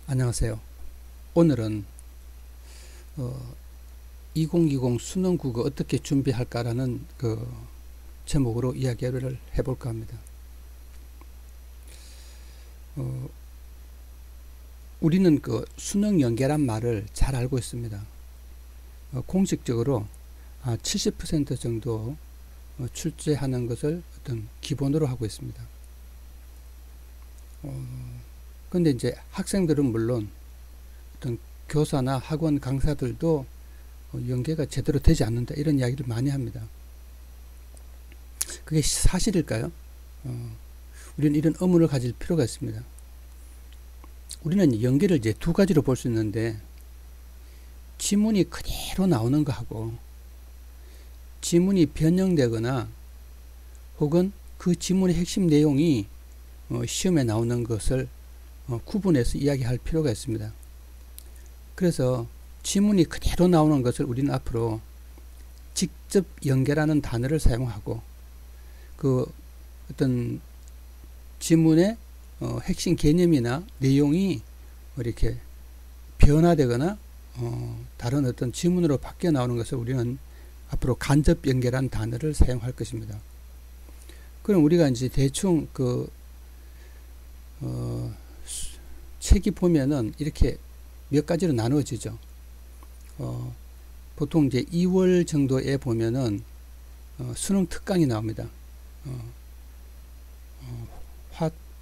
안녕하세요. 오늘은 2020 수능 국어 어떻게 준비할까라는 제목으로 이야기를 해볼까 합니다. 우리는 수능 연계란 말을 잘 알고 있습니다. 공식적으로 70% 정도 출제하는 것을 어떤 기본으로 하고 있습니다. 근데 이제 학생들은 물론 어떤 교사나 학원 강사들도 연계가 제대로 되지 않는다 이런 이야기를 많이 합니다. 그게 사실일까요? 우리는 이런 의문을 가질 필요가 있습니다. 우리는 연계를 이제 두 가지로 볼 수 있는데, 지문이 그대로 나오는 거하고 지문이 변형되거나 혹은 그 지문의 핵심 내용이 시험에 나오는 것을 구분해서 이야기할 필요가 있습니다. 그래서 지문이 그대로 나오는 것을 우리는 앞으로 직접 연계라는 단어를 사용하고, 어떤 지문의 핵심 개념이나 내용이 이렇게 변화되거나 다른 어떤 지문으로 바뀌어 나오는 것을 우리는 앞으로 간접 연계라는 단어를 사용할 것입니다. 그럼 우리가 이제 대충 책이 보면은 이렇게 몇 가지로 나누어지죠. 보통 이제 2월 정도에 보면은 수능 특강이 나옵니다.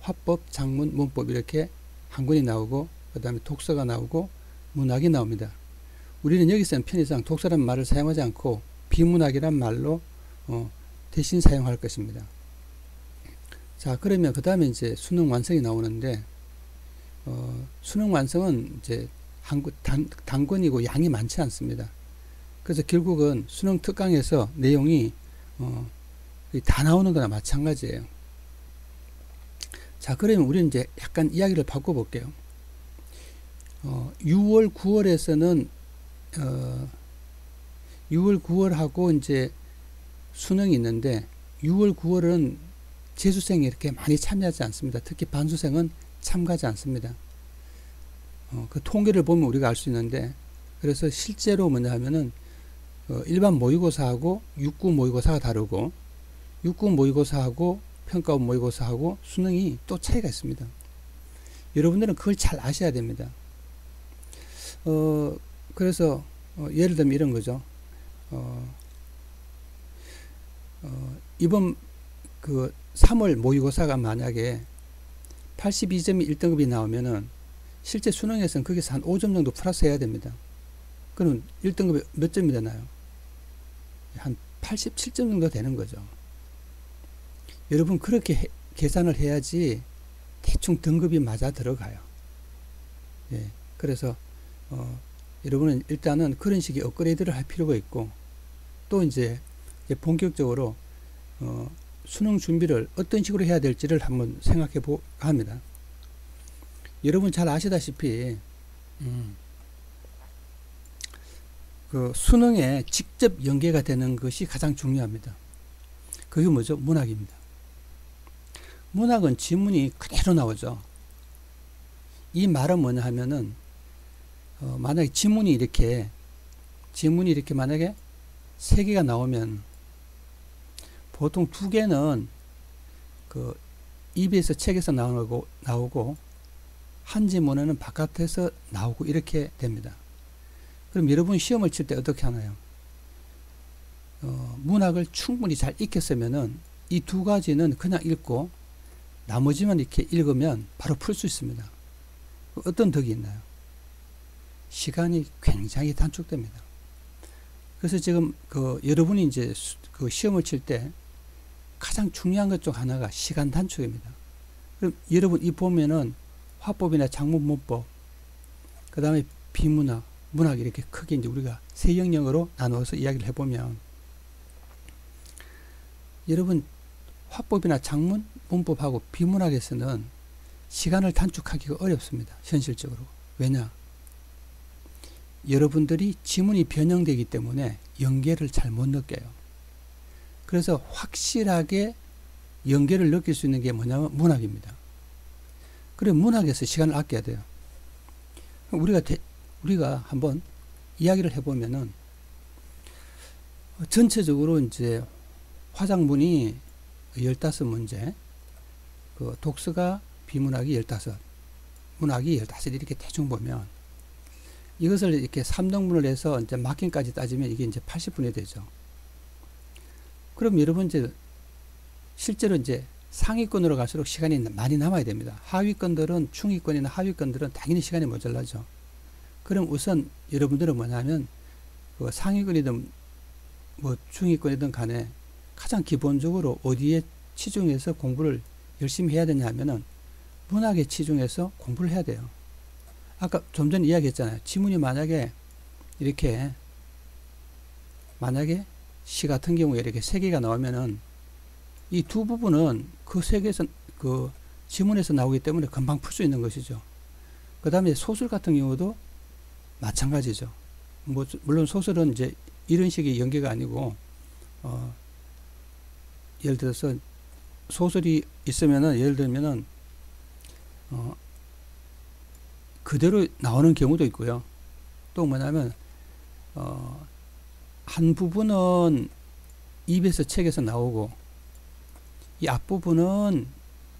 화법, 작문, 문법 이렇게 한 권이 나오고, 그 다음에 독서가 나오고 문학이 나옵니다. 우리는 여기서는 편의상 독서라는 말을 사용하지 않고 비문학이란 말로 대신 사용할 것입니다. 자, 그러면 그 다음에 이제 수능 완성이 나오는데, 수능 완성은 이제 단권이고 양이 많지 않습니다. 그래서 결국은 수능 특강에서 내용이 다 나오는 거나 마찬가지예요. 자, 그러면 우리는 이제 약간 이야기를 바꿔볼게요. 6월, 9월에서는 6월, 9월하고 이제 수능이 있는데, 6월, 9월은 재수생이 이렇게 많이 참여하지 않습니다. 특히 반수생은 참가하지 않습니다. 그 통계를 보면 우리가 알 수 있는데, 그래서 실제로 뭐냐 하면은 일반 모의고사하고 육구 모의고사가 다르고, 육구 모의고사하고 평가원 모의고사하고 수능이 또 차이가 있습니다. 여러분들은 그걸 잘 아셔야 됩니다. 그래서 예를 들면 이런 거죠. 이번 3월 모의고사가 만약에 82점이 1등급이 나오면은 실제 수능에서는 거기서 한 5점 정도 플러스 해야 됩니다. 그럼 1등급에 몇 점이 되나요? 한 87점 정도 되는 거죠. 여러분, 그렇게 계산을 해야지 대충 등급이 맞아 들어가요. 예, 그래서 여러분은 일단은 그런 식의 업그레이드를 할 필요가 있고, 또 이제 본격적으로 수능 준비를 어떤 식으로 해야 될지를 한번 생각해 보고 합니다. 여러분 잘 아시다시피 수능에 직접 연계가 되는 것이 가장 중요합니다. 그게 뭐죠? 문학입니다. 문학은 지문이 그대로 나오죠. 이 말은 뭐냐 하면은 만약에 지문이 이렇게 만약에 3개가 나오면 보통 2개는 EBS 책에서 나오고 한 지문은 바깥에서 나오고 이렇게 됩니다. 그럼 여러분 시험을 칠 때 어떻게 하나요? 문학을 충분히 잘 익혔으면은 이 2가지는 그냥 읽고 나머지만 이렇게 읽으면 바로 풀 수 있습니다. 어떤 덕이 있나요? 시간이 굉장히 단축됩니다. 그래서 지금 여러분이 이제 시험을 칠 때 가장 중요한 것 중 하나가 시간 단축입니다. 그럼 여러분 이 보면은 화법이나 작문, 문법, 그 다음에 비문학, 문학 이렇게 크게 이제 우리가 세 영역으로 나누어서 이야기를 해보면, 여러분 화법이나 작문, 문법하고 비문학에서는 시간을 단축하기가 어렵습니다. 현실적으로. 왜냐? 여러분들이 지문이 변형되기 때문에 연계를 잘 못 느껴요. 그래서 확실하게 연계를 느낄 수 있는 게 뭐냐면 문학입니다. 그래 문학에서 시간을 아껴야 돼요. 우리가 한번 이야기를 해보면은 전체적으로 이제 화작문이 15문제, 그 독서가 비문학이 15, 문학이 15 이렇게 대충 보면 이것을 이렇게 3등분을 해서 이제 막힘까지 따지면 이게 이제 80분이 되죠. 그럼 여러분 이제 실제로 이제 상위권으로 갈수록 시간이 많이 남아야 됩니다. 하위권들은 중위권이나 하위권들은 당연히 시간이 모자라죠. 그럼 우선 여러분들은 뭐냐면 그 상위권이든 뭐 중위권이든 간에 가장 기본적으로 어디에 치중해서 공부를 열심히 해야 되냐 하면은 문학에 치중해서 공부를 해야 돼요. 아까 좀 전에 이야기했잖아요. 지문이 만약에 이렇게 만약에 시 같은 경우에 이렇게 3개가 나오면은 이 두 부분은 그 3개에서 그 지문에서 나오기 때문에 금방 풀 수 있는 것이죠. 그 다음에 소설 같은 경우도 마찬가지죠. 뭐 물론 소설은 이제 이런 식의 연계가 아니고 예를 들어서 소설이 있으면은 예를 들면은 그대로 나오는 경우도 있고요. 또 뭐냐면 한 부분은 입에서 책에서 나오고 이 앞부분은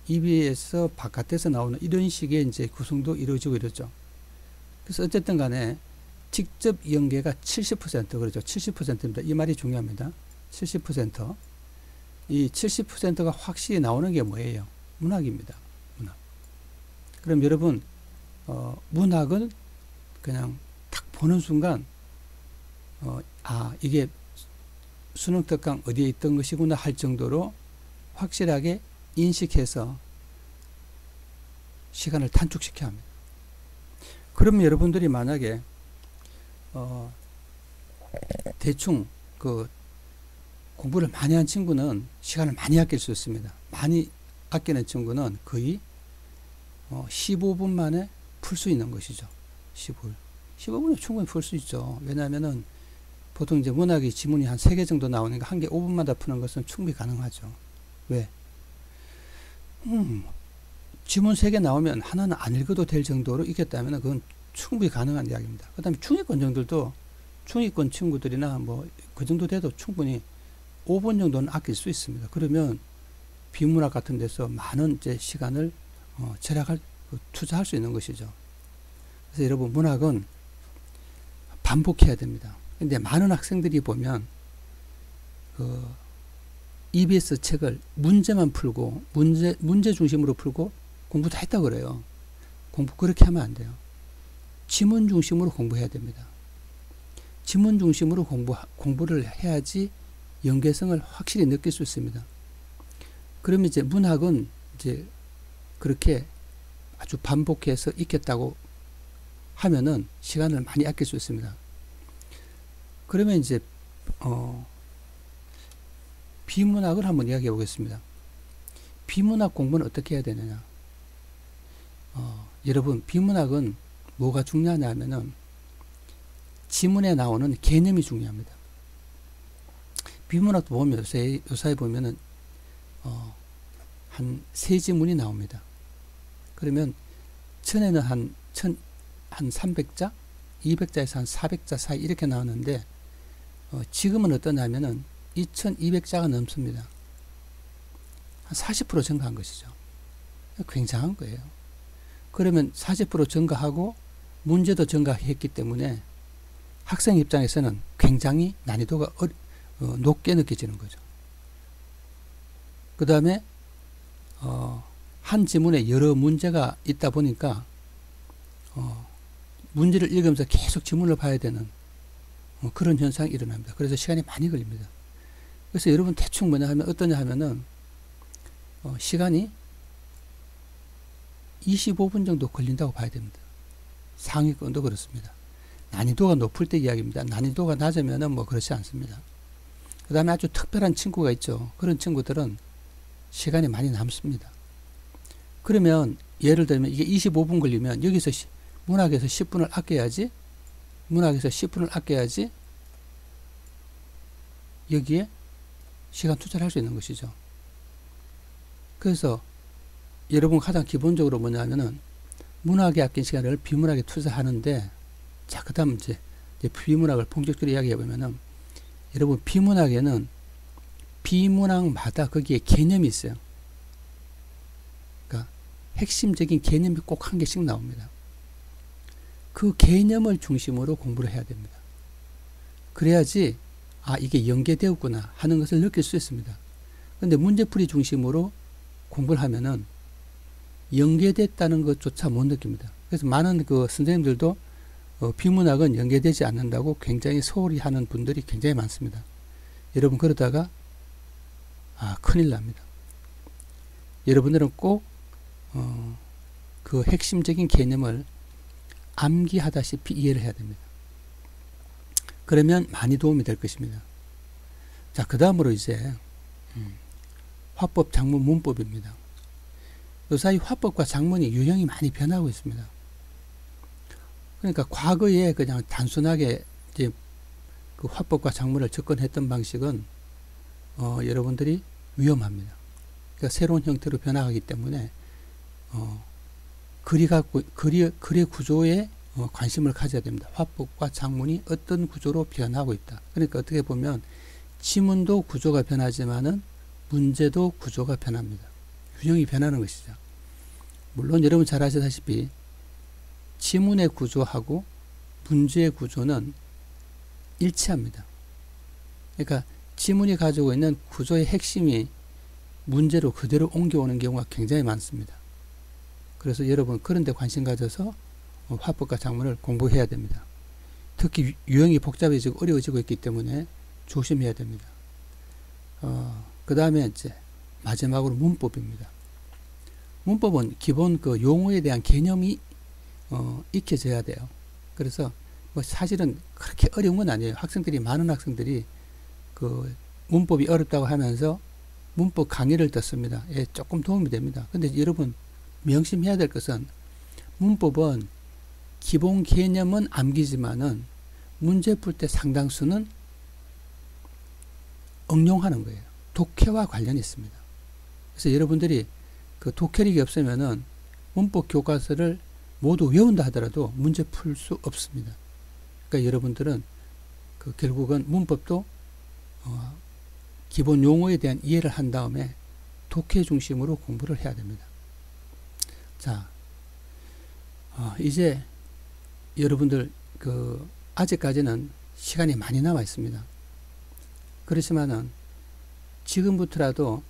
입에서 바깥에서 나오는 이런 식의 이제 구성도 이루어지고 이러죠. 그래서 어쨌든 간에 직접 연계가 70% 그렇죠. 70%입니다. 이 말이 중요합니다. 70%. 이 70%가 확실히 나오는 게 뭐예요? 문학입니다. 문학. 그럼 여러분 문학은 그냥 딱 보는 순간 이게 수능 특강 어디에 있던 것이구나 할 정도로 확실하게 인식해서 시간을 단축시켜야 합니다. 그러면 여러분들이 만약에 대충 그 공부를 많이 한 친구는 시간을 많이 아낄 수 있습니다. 많이 아끼는 친구는 거의 15분 만에 풀 수 있는 것이죠. 15분이면 충분히 풀 수 있죠. 왜냐하면은 보통 이제 문학이 지문이 한 3개 정도 나오니까 한 개 5분마다 푸는 것은 충분히 가능하죠. 왜? 지문 3개 나오면 하나는 안 읽어도 될 정도로 읽겠다면 그건 충분히 가능한 이야기입니다. 그 다음에 중위권정들도 중위권 친구들이나 뭐 그 정도 돼도 충분히 5분 정도는 아낄 수 있습니다. 그러면 비문학 같은 데서 많은 이제 시간을 투자할 수 있는 것이죠. 그래서 여러분 문학은 반복해야 됩니다. 근데 많은 학생들이 보면 그 EBS 책을 문제만 풀고 문제 중심으로 풀고 공부 다 했다고 그래요. 공부 그렇게 하면 안 돼요. 지문 중심으로 공부해야 됩니다. 지문 중심으로 공부를 해야지 연계성을 확실히 느낄 수 있습니다. 그러면 이제 문학은 이제 그렇게 아주 반복해서 읽겠다고 하면은 시간을 많이 아낄 수 있습니다. 그러면 이제 비문학을 한번 이야기해 보겠습니다. 비문학 공부는 어떻게 해야 되느냐? 여러분 비문학은 뭐가 중요하냐 하면은 지문에 나오는 개념이 중요합니다. 비문학도 보면 요사에 보면은 한 3지문이 나옵니다. 그러면 전에는 한 300자, 200자에서 한 400자 사이 이렇게 나오는데 지금은 어떠냐면은 2200자가 넘습니다. 한 40% 증가한 것이죠. 굉장한 거예요. 그러면 40% 증가하고 문제도 증가했기 때문에 학생 입장에서는 굉장히 난이도가 높게 느껴지는 거죠. 그 다음에 한 지문에 여러 문제가 있다 보니까 문제를 읽으면서 계속 지문을 봐야 되는 그런 현상이 일어납니다. 그래서 시간이 많이 걸립니다. 그래서 여러분 대충 뭐냐 하면 어떠냐 하면은 시간이 25분 정도 걸린다고 봐야 됩니다. 상위권도 그렇습니다. 난이도가 높을 때 이야기입니다. 난이도가 낮으면은 뭐 그렇지 않습니다. 그 다음에 아주 특별한 친구가 있죠. 그런 친구들은 시간이 많이 남습니다. 그러면 예를 들면 이게 25분 걸리면 여기서 문학에서 10분을 아껴야지 문학에서 10분을 아껴야지 여기에 시간 투자를 할 수 있는 것이죠. 그래서 여러분 가장 기본적으로 뭐냐면은 문학에 아낀 시간을 비문학에 투자하는데, 자, 그 다음 이제 비문학을 본격적으로 이야기해 보면은, 여러분, 비문학에는 비문학마다 거기에 개념이 있어요. 그러니까 핵심적인 개념이 꼭 한 개씩 나옵니다. 그 개념을 중심으로 공부를 해야 됩니다. 그래야지 아, 이게 연계되었구나 하는 것을 느낄 수 있습니다. 그런데 문제풀이 중심으로 공부를 하면은 연계됐다는 것조차 못 느낍니다. 그래서 많은 그 선생님들도 비문학은 연계되지 않는다고 굉장히 소홀히 하는 분들이 굉장히 많습니다. 여러분, 그러다가 큰일 납니다. 여러분들은 꼭 그 핵심적인 개념을 암기하다시피 이해를 해야 됩니다. 그러면 많이 도움이 될 것입니다. 자, 그 다음으로 이제 화법, 작문, 문법입니다. 요사이 화법과 작문이 유형이 많이 변하고 있습니다. 그러니까 과거에 그냥 단순하게 이제 그 화법과 작문을 접근했던 방식은 여러분들이 위험합니다. 그러니까 새로운 형태로 변화하기 때문에 글의 구조에 관심을 가져야 됩니다. 화법과 작문이 어떤 구조로 변하고 있다. 그러니까 어떻게 보면 지문도 구조가 변하지만은 문제도 구조가 변합니다. 유형이 변하는 것이죠. 물론 여러분 잘 아시다시피 지문의 구조하고 문제의 구조는 일치합니다. 그러니까 지문이 가지고 있는 구조의 핵심이 문제로 그대로 옮겨오는 경우가 굉장히 많습니다. 그래서 여러분 그런 데 관심 가져서 화법과 작문을 공부해야 됩니다. 특히 유형이 복잡해지고 어려워지고 있기 때문에 조심해야 됩니다. 그 다음에 이제 마지막으로 문법입니다. 문법은 기본 그 용어에 대한 개념이 익혀져야 돼요. 그래서 뭐 사실은 그렇게 어려운 건 아니에요. 많은 학생들이 그 문법이 어렵다고 하면서 문법 강의를 듣습니다. 예, 조금 도움이 됩니다. 근데 여러분 명심해야 될 것은 문법은 기본 개념은 암기지만은 문제 풀 때 상당수는 응용하는 거예요. 독해와 관련이 있습니다. 그래서 여러분들이 그 독해력이 없으면은 문법 교과서를 모두 외운다 하더라도 문제 풀 수 없습니다. 그러니까 여러분들은 그 결국은 문법도 기본 용어에 대한 이해를 한 다음에 독해 중심으로 공부를 해야 됩니다. 자, 이제 여러분들 아직까지는 시간이 많이 남아 있습니다. 그렇지만은 지금부터라도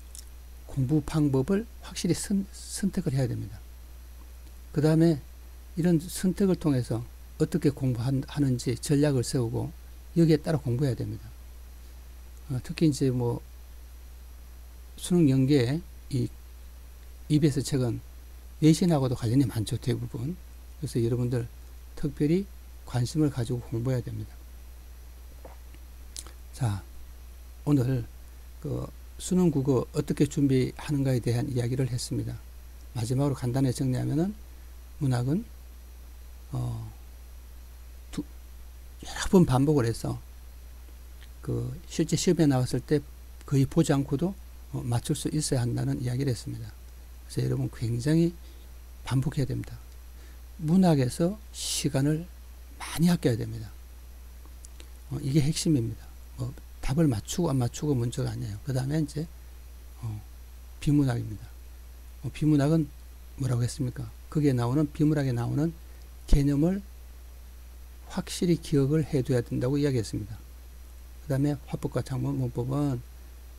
공부 방법을 확실히 선택을 해야 됩니다. 그 다음에 이런 선택을 통해서 어떻게 공부하는지 전략을 세우고 여기에 따라 공부해야 됩니다. 특히 이제 뭐 수능 연계 이 EBS 책은 내신하고도 관련이 많죠, 대부분. 그래서 여러분들 특별히 관심을 가지고 공부해야 됩니다. 자, 오늘 그 수능 국어 어떻게 준비하는가에 대한 이야기를 했습니다. 마지막으로 간단히 정리하면은 문학은 여러 번 반복을 해서 그 실제 시험에 나왔을 때 거의 보지 않고도 맞출 수 있어야 한다는 이야기를 했습니다. 그래서 여러분 굉장히 반복해야 됩니다. 문학에서 시간을 많이 아껴야 됩니다. 이게 핵심입니다. 답을 맞추고 안 맞추고 문제가 아니에요. 그 다음에 이제 비문학입니다. 비문학은 뭐라고 했습니까? 거기에 나오는 비문학에 나오는 개념을 확실히 기억을 해둬야 된다고 이야기했습니다. 그 다음에 화법과 작문, 문법은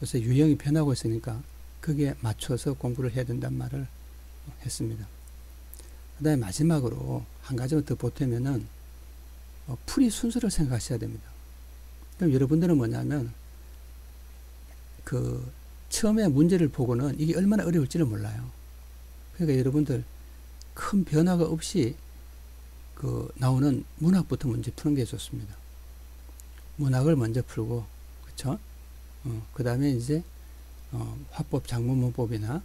요새 유형이 변하고 있으니까 거기에 맞춰서 공부를 해야 된다는 말을 했습니다. 그 다음에 마지막으로 한 가지만 더 보태면은 풀이 순서를 생각하셔야 됩니다. 그럼 여러분들은 뭐냐면 그 처음에 문제를 보고는 이게 얼마나 어려울지를 몰라요. 그러니까 여러분들 큰 변화가 없이 그 나오는 문학부터 문제 푸는 게 좋습니다. 문학을 먼저 풀고, 그쵸? 그 다음에 이제 화법, 작문, 문법이나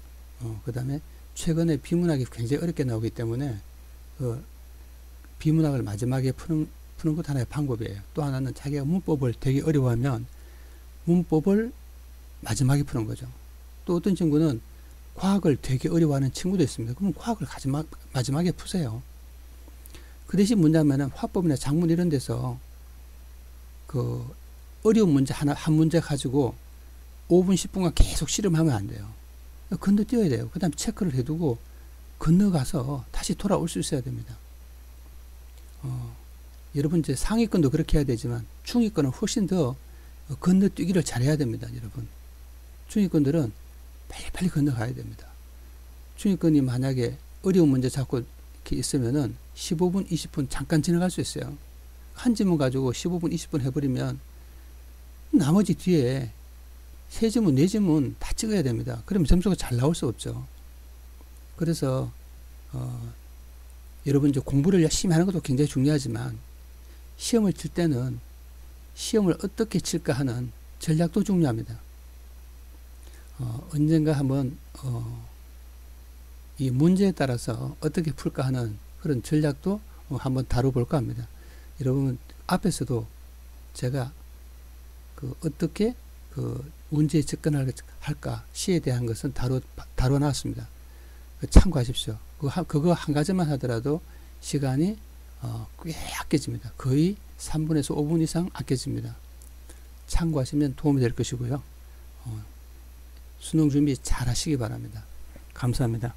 그 다음에 최근에 비문학이 굉장히 어렵게 나오기 때문에 비문학을 마지막에 푸는 것 하나의 방법이에요. 또 하나는 자기가 문법을 되게 어려워하면 문법을 마지막에 푸는 거죠. 또 어떤 친구는 과학을 되게 어려워하는 친구도 있습니다. 그럼 과학을 마지막에 푸세요. 그 대신 뭐냐면은 화법이나 작문 이런 데서 그 어려운 문제 한 문제 가지고 5분 10분간 계속 실험하면 안 돼요. 건너뛰어야 돼요. 그 다음 체크를 해두고 건너가서 다시 돌아올 수 있어야 됩니다. 여러분 이제 상위권도 그렇게 해야 되지만 중위권은 훨씬 더 건너뛰기를 잘해야 됩니다. 여러분 중위권들은 빨리빨리 건너가야 됩니다. 중위권이 만약에 어려운 문제 잡고 이렇게 있으면은 15분 20분 잠깐 지나갈 수 있어요. 한 지문 가지고 15분 20분 해버리면 나머지 뒤에 3지문 4지문 다 찍어야 됩니다. 그러면 점수가 잘 나올 수 없죠. 그래서 여러분 이제 공부를 열심히 하는 것도 굉장히 중요하지만 시험을 칠 때는 시험을 어떻게 칠까 하는 전략도 중요합니다. 언젠가 한번 이 문제에 따라서 어떻게 풀까 하는 그런 전략도 한번 다뤄볼까 합니다. 여러분 앞에서도 제가 어떻게 문제에 접근할까 시에 대한 것은 다뤄놨습니다. 참고하십시오. 그거 한 가지만 하더라도 시간이 꽤 아껴집니다. 거의 3분에서 5분 이상 아껴집니다. 참고하시면 도움이 될 것이고요. 수능 준비 잘 하시기 바랍니다. 감사합니다.